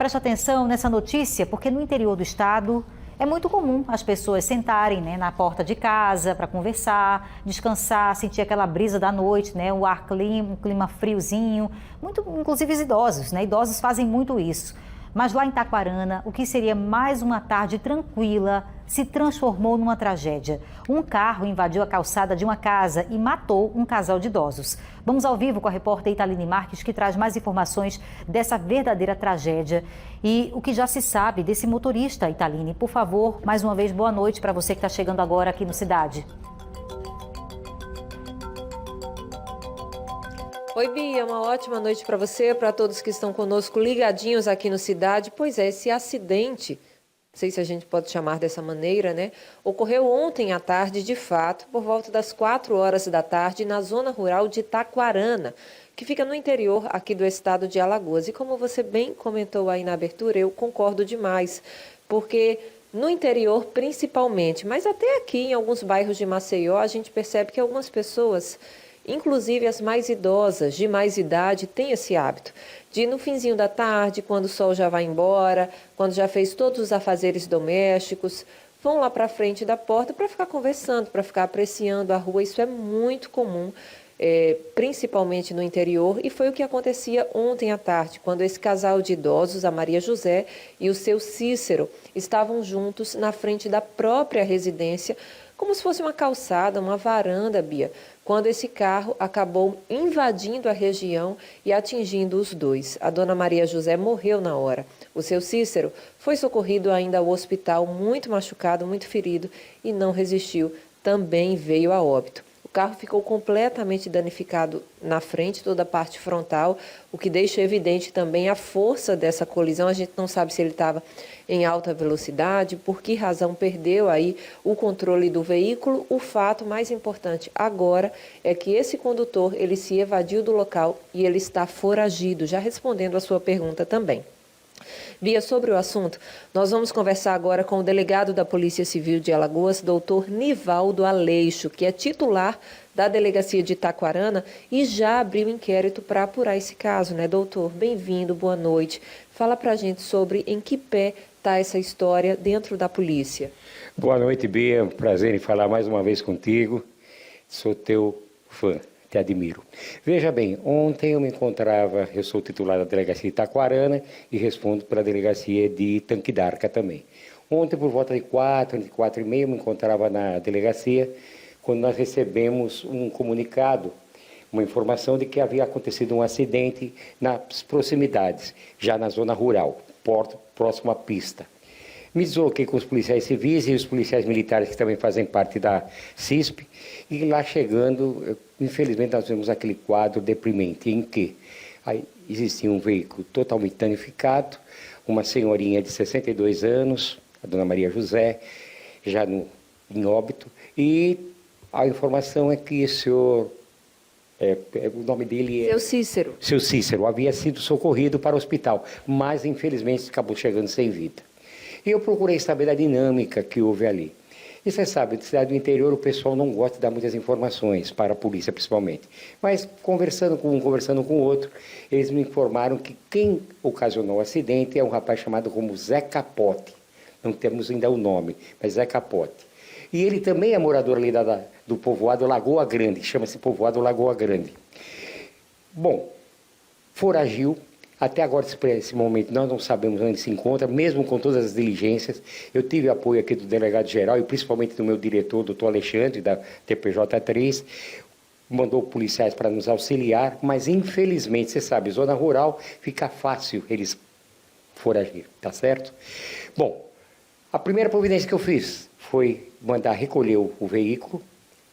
Preste atenção nessa notícia, porque no interior do estado é muito comum as pessoas sentarem, na porta de casa para conversar, descansar, sentir aquela brisa da noite, um clima friozinho. Muito, inclusive os idosos, Idosos fazem muito isso. Mas lá em Taquarana, o que seria mais uma tarde tranquila se transformou numa tragédia. Um carro invadiu a calçada de uma casa e matou um casal de idosos. Vamos ao vivo com a repórter Italine Marques, que traz mais informações dessa verdadeira tragédia e o que já se sabe desse motorista. Italine, por favor, mais uma vez, boa noite para você que está chegando agora aqui no Cidade. Oi, Bia, uma ótima noite para você, para todos que estão conosco ligadinhos aqui no Cidade. Pois é, esse acidente, não sei se a gente pode chamar dessa maneira, ocorreu ontem à tarde, de fato, por volta das 4 horas da tarde, na zona rural de Taquarana, que fica no interior aqui do estado de Alagoas. E como você bem comentou aí na abertura, eu concordo demais, porque no interior principalmente, mas até aqui em alguns bairros de Maceió, a gente percebe que algumas pessoas, inclusive as mais idosas, de mais idade, têm esse hábito de no finzinho da tarde, quando o sol já vai embora, quando já fez todos os afazeres domésticos, vão lá para frente da porta para ficar conversando, para ficar apreciando a rua. Isso é muito comum, principalmente no interior, e foi o que acontecia ontem à tarde, quando esse casal de idosos, a Maria José e o seu Cícero, estavam juntos na frente da própria residência, como se fosse uma calçada, uma varanda, Bia, quando esse carro acabou invadindo a região e atingindo os dois. A dona Maria José morreu na hora. O seu Cícero foi socorrido ainda ao hospital, muito machucado, muito ferido, e não resistiu, também veio a óbito. O carro ficou completamente danificado na frente, toda a parte frontal, o que deixa evidente também a força dessa colisão. A gente não sabe se ele estava em alta velocidade, por que razão perdeu aí o controle do veículo. O fato mais importante agora é que esse condutor, ele se evadiu do local e ele está foragido, já respondendo a sua pergunta também. Bia, sobre o assunto, nós vamos conversar agora com o delegado da Polícia Civil de Alagoas, doutor Nivaldo Aleixo, que é titular da Delegacia de Taquarana e já abriu inquérito para apurar esse caso, doutor? Bem-vindo, boa noite. Fala para a gente sobre em que pé está essa história dentro da polícia. Boa noite, Bia. Prazer em falar mais uma vez contigo. Sou teu fã. Te admiro. Veja bem, ontem eu sou titular da Delegacia de Itaquarana e respondo pela Delegacia de Tanque d'Arca também. Ontem, por volta de 4h30, eu me encontrava na delegacia, quando nós recebemos um comunicado, uma informação de que havia acontecido um acidente nas proximidades, já na zona rural, próximo à pista. Me desloquei com os policiais civis e os policiais militares que também fazem parte da CISP, e lá chegando, infelizmente nós vimos aquele quadro deprimente, em que aí existia um veículo totalmente danificado, uma senhorinha de 62 anos, a dona Maria José, já em óbito, e a informação é que esse senhor, o nome dele é... Seu Cícero. Seu Cícero havia sido socorrido para o hospital, mas infelizmente acabou chegando sem vida. E eu procurei saber da dinâmica que houve ali. E você sabe, na cidade do interior o pessoal não gosta de dar muitas informações, para a polícia principalmente. Mas conversando com um, conversando com o outro, eles me informaram que quem ocasionou o acidente é um rapaz chamado como Zé Capote. Não temos ainda o nome, mas Zé Capote. E ele também é morador ali do povoado Lagoa Grande, chama-se povoado Lagoa Grande. Bom, foragiu. Até agora, esse momento, nós não sabemos onde se encontra, mesmo com todas as diligências. Eu tive apoio aqui do delegado-geral e principalmente do meu diretor, doutor Alexandre, da TPJ3, mandou policiais para nos auxiliar, mas infelizmente, você sabe, zona rural fica fácil eles foragir, tá certo? Bom, a primeira providência que eu fiz foi mandar recolher o veículo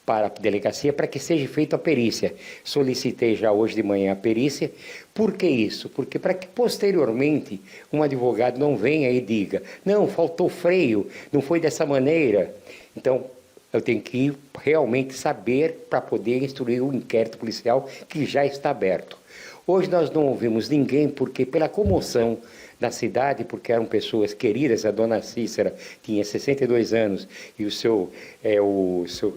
para a delegacia para que seja feita a perícia. Solicitei já hoje de manhã a perícia. Por que isso? Porque para que posteriormente um advogado não venha e diga: não, faltou freio, não foi dessa maneira. Então, eu tenho que realmente saber para poder instruir o inquérito policial que já está aberto. Hoje nós não ouvimos ninguém porque pela comoção na cidade, porque eram pessoas queridas. A dona Cícera tinha 62 anos e o seu...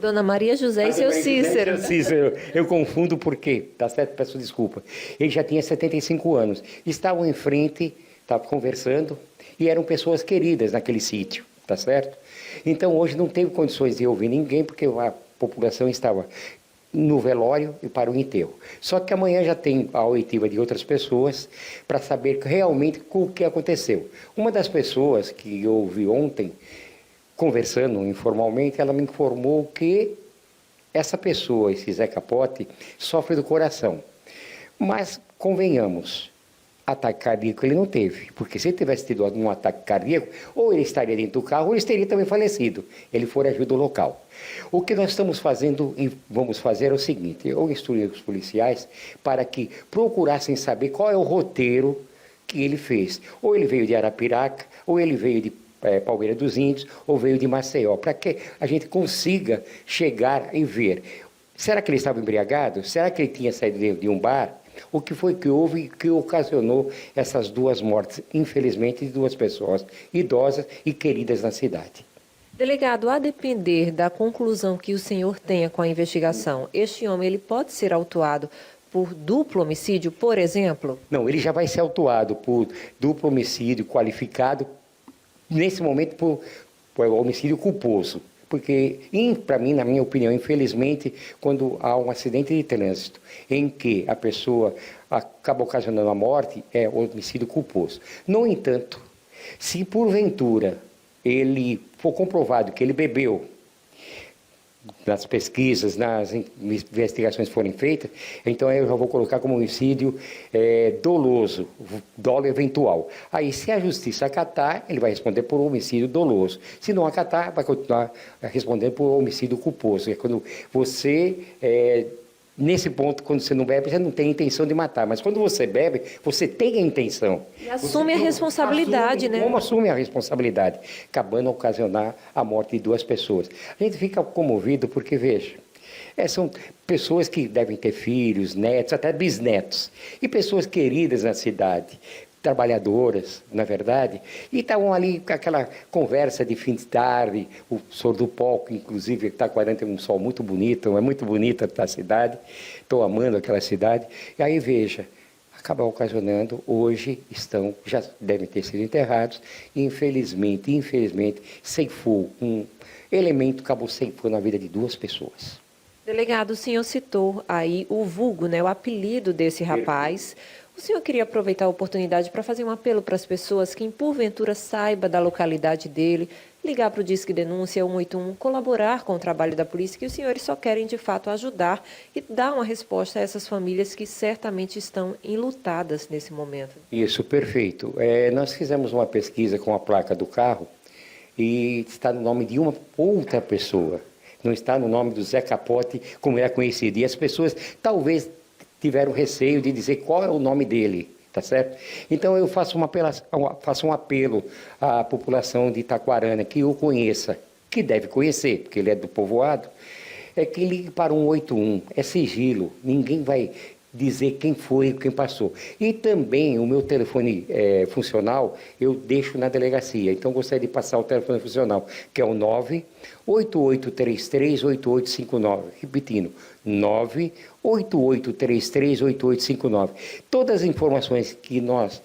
Dona Maria José e seu Cícero. Cícero. Eu confundo porque, tá certo? Peço desculpa. Ele já tinha 75 anos. Estavam em frente estava conversando e eram pessoas queridas naquele sítio, tá certo? Então hoje não teve condições de ouvir ninguém porque a população estava no velório e para o enterro. Só que amanhã já tem a oitiva de outras pessoas para saber realmente o que aconteceu. Uma das pessoas que eu ouvi ontem, conversando informalmente, ela me informou que essa pessoa, esse Zé Capote, sofre do coração. Mas, convenhamos, ataque cardíaco ele não teve, porque se ele tivesse tido um ataque cardíaco, ou ele estaria dentro do carro, ou ele teria também falecido. Ele foragiu do local. O que nós estamos fazendo e vamos fazer é o seguinte: eu instruí os policiais para que procurassem saber qual é o roteiro que ele fez. Ou ele veio de Arapiraca, ou ele veio de Palmeira dos Índios, ou veio de Maceió, para que a gente consiga chegar e ver. Será que ele estava embriagado? Será que ele tinha saído de um bar? O que foi que houve que ocasionou essas duas mortes, infelizmente, de duas pessoas idosas e queridas na cidade? Delegado, a depender da conclusão que o senhor tenha com a investigação, este homem ele pode ser autuado por duplo homicídio, por exemplo? Não, ele já vai ser autuado por duplo homicídio qualificado, nesse momento por homicídio culposo. Porque, para mim, na minha opinião, infelizmente, quando há um acidente de trânsito em que a pessoa acaba ocasionando a morte, é homicídio culposo. No entanto, se porventura ele for comprovado que ele bebeu, nas pesquisas, nas investigações forem feitas, então eu já vou colocar como homicídio doloso, dolo eventual. Aí, se a justiça acatar, ele vai responder por homicídio doloso. Se não acatar, vai continuar respondendo por homicídio culposo. É quando você, nesse ponto, quando você não bebe, você não tem intenção de matar. Mas quando você bebe, você tem a intenção. E assume a responsabilidade, né? Como assume a responsabilidade, acabando a ocasionar a morte de duas pessoas. A gente fica comovido porque, veja, são pessoas que devem ter filhos, netos, até bisnetos. E pessoas queridas na cidade, trabalhadoras, na verdade, e estavam ali com aquela conversa de fim de tarde, o Senhor do Palco, inclusive, Taquarana tem um sol muito bonito, é muito bonita a cidade, estou amando aquela cidade, e aí veja, acaba ocasionando, hoje já devem ter sido enterrados, e infelizmente, ceifou, um elemento acabou ceifando a vida de duas pessoas. Delegado, o senhor citou aí o vulgo, né, o apelido desse rapaz. O senhor queria aproveitar a oportunidade para fazer um apelo para as pessoas que, porventura, saiba da localidade dele, ligar para o Disque Denúncia 181, colaborar com o trabalho da polícia, que os senhores só querem, de fato, ajudar e dar uma resposta a essas famílias que certamente estão enlutadas nesse momento. Isso, perfeito. Nós fizemos uma pesquisa com a placa do carro e está no nome de uma outra pessoa. Não está no nome do Zé Capote, como é conhecido. E as pessoas, talvez, tiveram receio de dizer qual é o nome dele, tá certo? Então eu faço um apelo à população de Taquarana que o conheça, que deve conhecer, porque ele é do povoado, que ligue para 181, é sigilo, ninguém vai dizer quem foi, quem passou. E também o meu telefone funcional eu deixo na delegacia, então gostaria de passar o telefone funcional, que é o 988338859, repetindo, 988338859. Todas as informações que nos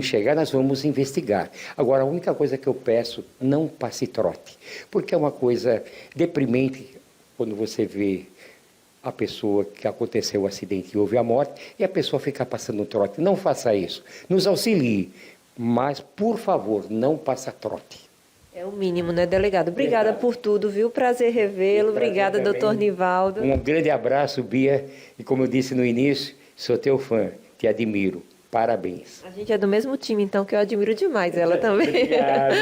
chegar, nós vamos investigar. Agora, a única coisa que eu peço, não passe trote, porque é uma coisa deprimente quando você vê a pessoa que aconteceu o acidente e houve a morte, e a pessoa ficar passando trote. Não faça isso. Nos auxilie, mas, por favor, não passe trote. É o mínimo, né, delegado? Obrigada por tudo, viu? Prazer revê-lo. Obrigada, doutor Nivaldo. Um grande abraço, Bia, e como eu disse no início, sou teu fã, te admiro. Parabéns. A gente é do mesmo time, então, que eu admiro demais ela também. Obrigado.